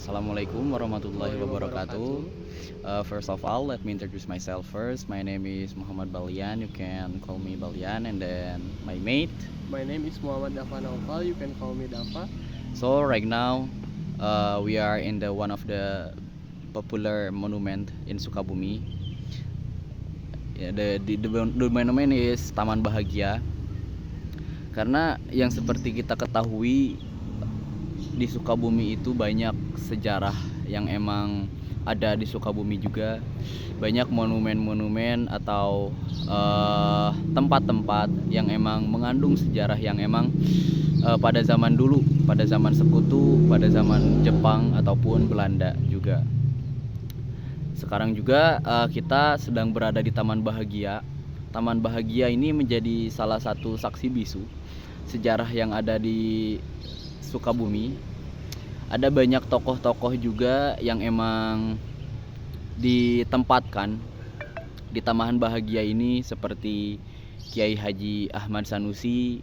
Assalamualaikum warahmatullahi wabarakatuh. First of all, let me introduce myself first. My name is Muhammad Balian. You can call me Balian, and then my mate. My name is Muhammad Dava Naufal. You can call me Dava. So right now, we are in the one of the popular monument in Sukabumi. The monument is Taman Bahagia. Karena yang seperti kita ketahui, di Sukabumi itu banyak sejarah yang emang ada di Sukabumi juga. Banyak monumen-monumen atau tempat-tempat yang emang mengandung sejarah yang emang pada zaman dulu, pada zaman sekutu, pada zaman Jepang ataupun Belanda juga. Sekarang juga kita sedang berada di Taman Bahagia. Taman Bahagia ini menjadi salah satu saksi bisu sejarah yang ada di Sukabumi. Ada banyak tokoh-tokoh juga yang emang ditempatkan di Taman Bahagia ini, seperti Kiai Haji Ahmad Sanusi.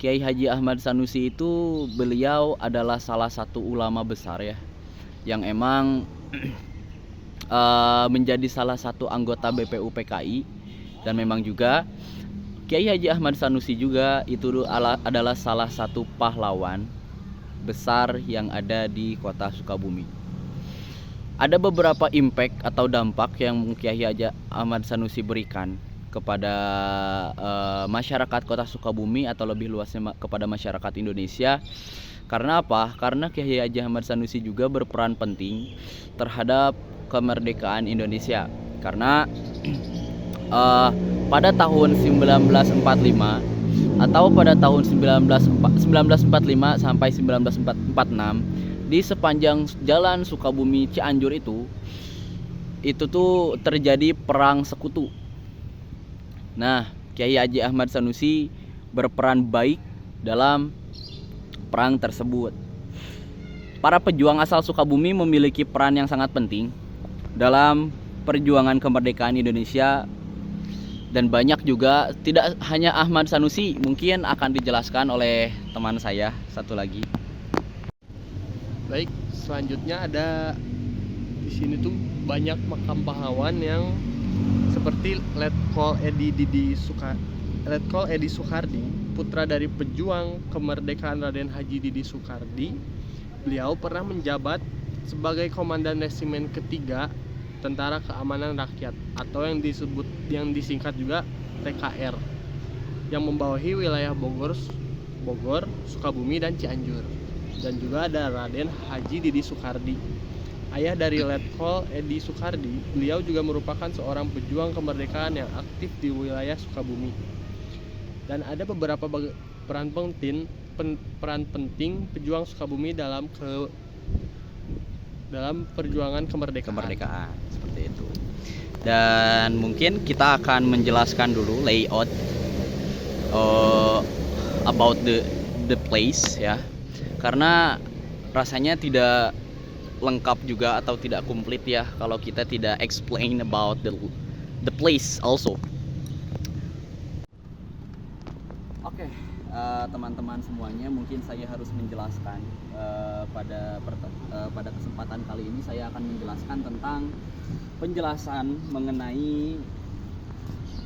Kiai Haji Ahmad Sanusi itu beliau adalah salah satu ulama besar ya, yang emang menjadi salah satu anggota BPU PKI. Dan memang juga Kiai Haji Ahmad Sanusi juga itu adalah salah satu pahlawan besar yang ada di kota Sukabumi. Ada beberapa impact atau dampak yang Kiai Haji Ahmad Sanusi berikan kepada masyarakat kota Sukabumi, atau lebih luasnya kepada masyarakat Indonesia. Karena apa? Karena Kiai Haji Ahmad Sanusi juga berperan penting terhadap kemerdekaan Indonesia. Karena pada tahun 1945 atau pada tahun 1945 sampai 1946, di sepanjang jalan Sukabumi Cianjur itu tuh terjadi perang sekutu. Nah, Kiai Haji Ahmad Sanusi berperan baik dalam perang tersebut. Para pejuang asal Sukabumi memiliki peran yang sangat penting dalam perjuangan kemerdekaan Indonesia. Dan banyak juga, tidak hanya Ahmad Sanusi, mungkin akan dijelaskan oleh teman saya satu lagi. Baik, selanjutnya ada di sini tuh banyak makam pahlawan yang seperti Letkol Edi Sukardi, putra dari pejuang kemerdekaan Raden Haji Didi Sukardi. Beliau pernah menjabat sebagai komandan resimen ketiga Tentara Keamanan Rakyat, atau yang disingkat juga TKR, yang membawahi wilayah Bogor, Sukabumi, dan Cianjur. Dan juga ada Raden Haji Didi Sukardi, ayah dari Letkol Edi Sukardi. Beliau juga merupakan seorang pejuang kemerdekaan yang aktif di wilayah Sukabumi. Dan ada beberapa peran penting pejuang Sukabumi dalam perjuangan kemerdekaan seperti itu. Dan mungkin kita akan menjelaskan dulu layout about the place ya, karena rasanya tidak lengkap juga atau tidak komplit ya kalau kita tidak explain about the place also. Oke, teman-teman semuanya, mungkin saya harus menjelaskan pada kesempatan kali ini saya akan menjelaskan tentang penjelasan mengenai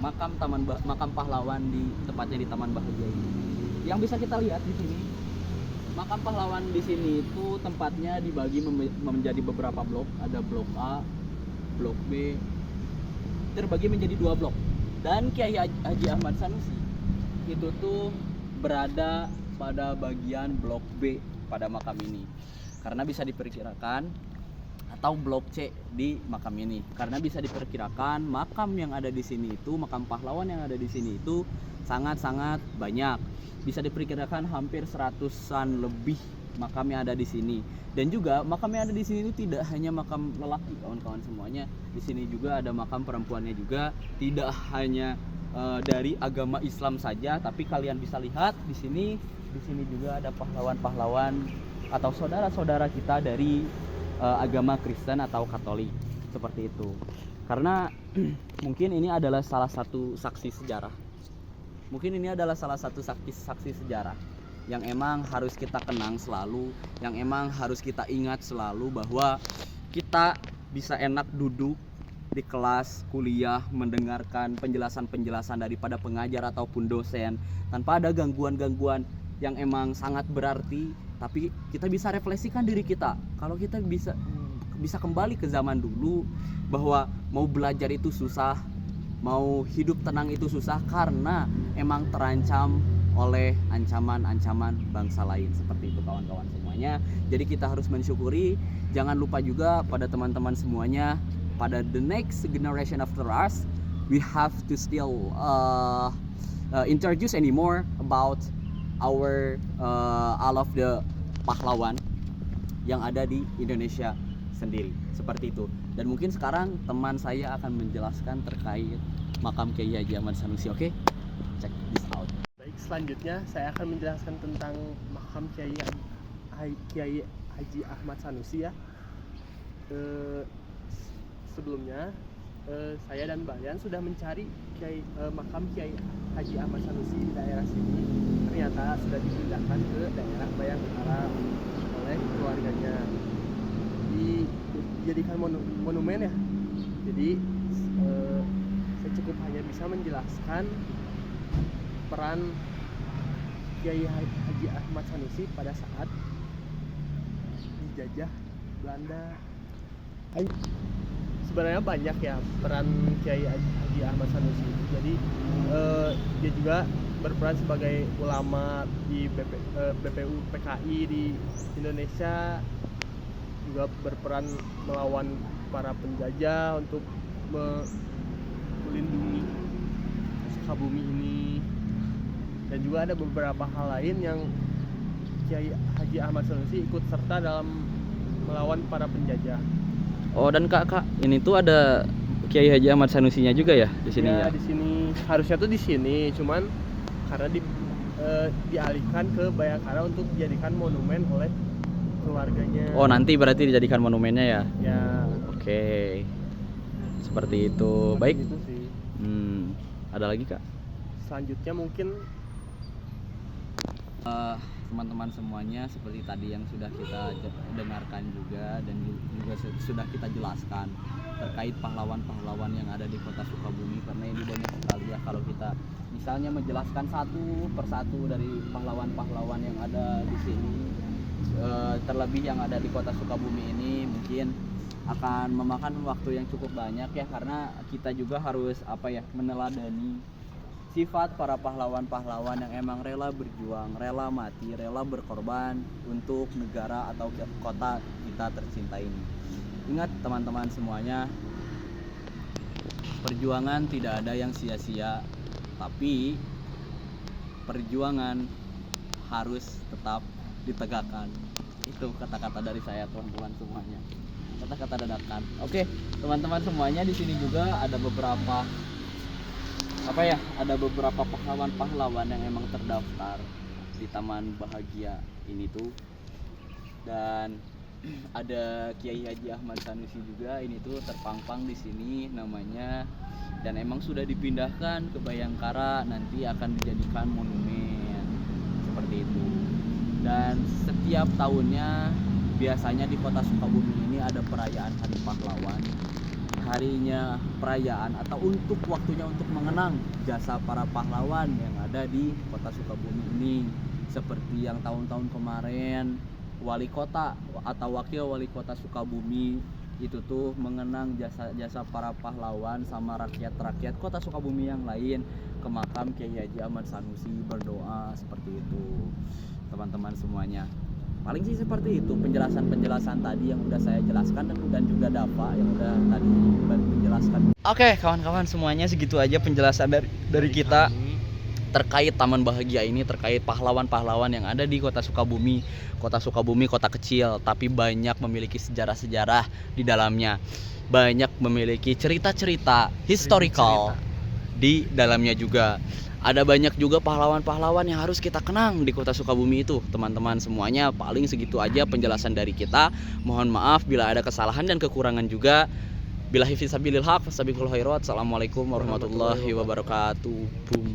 makam pahlawan tepatnya di Taman Bahagia ini. Yang bisa kita lihat di sini, makam pahlawan di sini itu tempatnya dibagi menjadi beberapa blok. Ada blok A, blok B, terbagi menjadi 2 blok. Dan Kiai Haji Ahmad Sanusi itu tuh berada pada bagian blok B pada makam ini, karena bisa diperkirakan, atau blok C di makam ini, karena bisa diperkirakan makam yang ada di sini itu, makam pahlawan yang ada di sini itu sangat-sangat banyak. Bisa diperkirakan hampir 100-an lebih makam yang ada di sini. Dan juga makam yang ada di sini itu tidak hanya makam lelaki, kawan-kawan semuanya. Di sini juga ada makam perempuannya juga, tidak hanya dari agama Islam saja, tapi kalian bisa lihat di sini juga ada pahlawan-pahlawan atau saudara-saudara kita dari agama Kristen atau Katolik, seperti itu. Karena mungkin ini adalah salah satu saksi sejarah. yang emang harus kita kenang selalu, yang emang harus kita ingat selalu, bahwa kita bisa enak duduk di kelas kuliah mendengarkan penjelasan-penjelasan daripada pengajar ataupun dosen tanpa ada gangguan-gangguan yang emang sangat berarti, tapi kita bisa refleksikan diri kita. Kalau kita bisa kembali ke zaman dulu, bahwa mau belajar itu susah, mau hidup tenang itu susah karena emang terancam oleh ancaman-ancaman bangsa lain. Seperti itu kawan-kawan semuanya. Jadi kita harus mensyukuri. Jangan lupa juga pada teman-teman semuanya, pada the next generation after us, we have to still introduce anymore about our all of the pahlawan yang ada di Indonesia sendiri. Seperti itu. Dan mungkin sekarang teman saya akan menjelaskan terkait makam Kiai Haji Ahmad Sanusi. Oke? Check this out. Baik, selanjutnya saya akan menjelaskan tentang makam Kiai Haji Ahmad Sanusi ya. Sebelumnya saya dan Bayan sudah mencari makam Kiai Haji Ahmad Sanusi di daerah sini. Ternyata sudah dipindahkan ke daerah Bayangkara oleh keluarganya, dijadikan monumen ya. Jadi saya cukup hanya bisa menjelaskan peran Kiai Haji Ahmad Sanusi pada saat dijajah Belanda. Sebenarnya banyak ya peran Kiai Haji Ahmad Sanusi. Jadi dia juga berperan sebagai ulama di BPU PKI di Indonesia, juga berperan melawan para penjajah untuk melindungi Sukabumi ini, dan juga ada beberapa hal lain yang Kiai Haji Ahmad Sanusi ikut serta dalam melawan para penjajah. Oh, dan Kak, ini tuh ada Kiai Haji Ahmad Sanusinya juga ya di sini ya? Di sini harusnya tuh di sini, cuman karena dialihkan ke Bayangkara untuk dijadikan monumen oleh keluarganya. Oh, nanti berarti dijadikan monumennya ya? Ya. Oke. Seperti itu. Baik. Itu sih. Ada lagi Kak? Selanjutnya mungkin teman-teman semuanya, seperti tadi yang sudah kita dengarkan juga dan juga sudah kita jelaskan terkait pahlawan-pahlawan yang ada di kota Sukabumi, karena ini banyak sekali ya kalau kita misalnya menjelaskan satu persatu dari pahlawan-pahlawan yang ada di sini, terlebih yang ada di kota Sukabumi ini, mungkin akan memakan waktu yang cukup banyak ya, karena kita juga harus meneladani sifat para pahlawan-pahlawan yang emang rela berjuang, rela mati, rela berkorban untuk negara atau kota kita tercinta ini. Ingat teman-teman semuanya, perjuangan tidak ada yang sia-sia, tapi perjuangan harus tetap ditegakkan. Itu kata-kata dari saya teman-teman semuanya. Kata-kata dadakan. Oke, teman-teman semuanya, di sini juga ada beberapa pahlawan-pahlawan yang emang terdaftar di Taman Bahagia ini tuh. Dan ada Kiai Haji Ahmad Sanusi juga, ini tuh terpampang di sini namanya, dan emang sudah dipindahkan ke Bayangkara, nanti akan dijadikan monumen seperti itu. Dan setiap tahunnya biasanya di kota Sukabumi ini ada perayaan Hari Pahlawan. Harinya perayaan atau untuk waktunya untuk mengenang jasa para pahlawan yang ada di kota Sukabumi ini. Seperti yang tahun-tahun kemarin wali kota atau wakil wali kota Sukabumi itu tuh mengenang jasa-jasa para pahlawan sama rakyat-rakyat kota Sukabumi yang lain ke makam Kiai Haji Ahmad Sanusi, berdoa seperti itu teman-teman semuanya. Paling sih seperti itu penjelasan-penjelasan tadi yang udah saya jelaskan, dan juga Dava yang udah tadi menjelaskan. Oke, kawan-kawan semuanya, segitu aja penjelasan dari kita terkait Taman Bahagia ini, terkait pahlawan-pahlawan yang ada di kota Sukabumi. Kota Sukabumi kota kecil, tapi banyak memiliki sejarah-sejarah di dalamnya. Banyak memiliki cerita-cerita historical di dalamnya juga. Ada banyak juga pahlawan-pahlawan yang harus kita kenang di kota Sukabumi itu. Teman-teman semuanya, paling segitu aja penjelasan dari kita. Mohon maaf bila ada kesalahan dan kekurangan juga. Billahi fisabilil haq, fastabiqul khairat. Assalamualaikum warahmatullahi wabarakatuh. Boom.